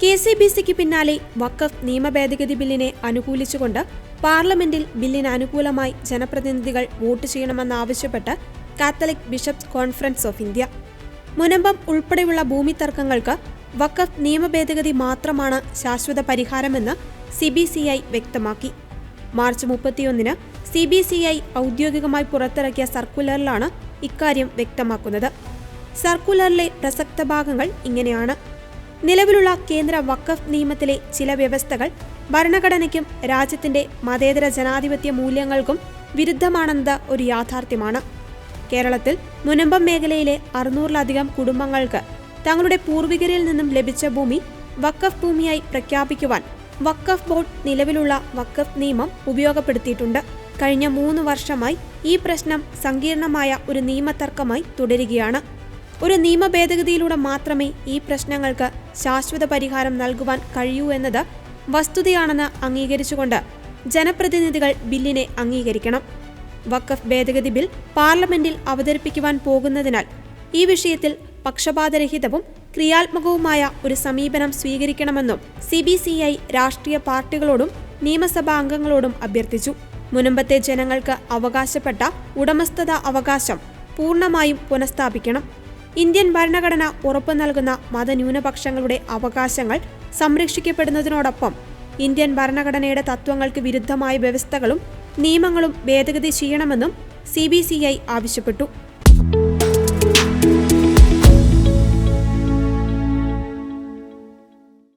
KCBCക്ക് പിന്നാലെ വഖഫ് നിയമ ഭേദഗതി ബില്ലിനെ അനുകൂലിച്ചുകൊണ്ട് പാർലമെന്റിൽ ബില്ലിന് അനുകൂലമായി ജനപ്രതിനിധികൾ വോട്ട് ചെയ്യണമെന്നാവശ്യപ്പെട്ട് Catholic bishops conference of India. Munambam ഉൾപ്പെടെയുള്ള ഭൂമി തർക്കങ്ങൾക്ക് വഖഫ് നിയമ ഭേദഗതി മാത്രമാണ് ശാശ്വത പരിഹാരമെന്ന് CBCI വ്യക്തമാക്കി. മാർച്ച് 31-ന് CBCI ഔദ്യോഗികമായി പുറത്തിറക്കിയ സർക്കുലറിലാണ് ഇക്കാര്യം വ്യക്തമാക്കുന്നത്. സർക്കുലറിലെ പ്രസക്ത ഭാഗങ്ങൾ ഇങ്ങനെയാണ്. നിലവിലുള്ള കേന്ദ്ര വഖഫ് നിയമത്തിലെ ചില വ്യവസ്ഥകൾ ഭരണഘടനയ്ക്കും രാജ്യത്തിന്റെ മതേതര ജനാധിപത്യ മൂല്യങ്ങൾക്കും വിരുദ്ധമാണെന്നത് ഒരു യാഥാർത്ഥ്യമാണ്. കേരളത്തിൽ മുനമ്പം മേഖലയിലെ 600-ലധികം കുടുംബങ്ങൾക്ക് തങ്ങളുടെ പൂർവികരിൽ നിന്നും ലഭിച്ച ഭൂമി വഖഫ് ഭൂമിയായി പ്രഖ്യാപിക്കുവാൻ വഖഫ് ബോർഡ് നിലവിലുള്ള വഖഫ് നിയമം ഉപയോഗപ്പെടുത്തിയിട്ടുണ്ട്. കഴിഞ്ഞ 3 വർഷമായി ഈ പ്രശ്നം സങ്കീർണമായ ഒരു നിയമതർക്കമായി തുടരുകയാണ്. ഒരു നിയമ ഭേദഗതിയിലൂടെ മാത്രമേ ഈ പ്രശ്നങ്ങൾക്ക് ശാശ്വത പരിഹാരം നൽകുവാൻ കഴിയൂ എന്നത് വസ്തുതയാണെന്ന് അംഗീകരിച്ചുകൊണ്ട് ജനപ്രതിനിധികൾ ബില്ലിനെ അംഗീകരിക്കണം. വഖഫ് ഭേദഗതി ബിൽ പാർലമെന്റിൽ അവതരിപ്പിക്കുവാൻ പോകുന്നതിനാൽ ഈ വിഷയത്തിൽ പക്ഷപാതരഹിതവും ക്രിയാത്മകവുമായ ഒരു സമീപനം സ്വീകരിക്കണമെന്നും CBCI രാഷ്ട്രീയ പാർട്ടികളോടും നിയമസഭാ അംഗങ്ങളോടും അഭ്യർത്ഥിച്ചു. മുനമ്പത്തെ ജനങ്ങൾക്ക് അവകാശപ്പെട്ട ഉടമസ്ഥത അവകാശം പൂർണ്ണമായും പുനഃസ്ഥാപിക്കണം. ഇന്ത്യൻ ഭരണഘടന ഉറപ്പു നൽകുന്ന മതന്യൂനപക്ഷങ്ങളുടെ അവകാശങ്ങൾ സംരക്ഷിക്കപ്പെടുന്നതിനോടൊപ്പം ഇന്ത്യൻ ഭരണഘടനയുടെ തത്വങ്ങൾക്ക് വിരുദ്ധമായ വ്യവസ്ഥകളും നിയമങ്ങളും ഭേദഗതി ചെയ്യണമെന്നും CBCI ആവശ്യപ്പെട്ടു.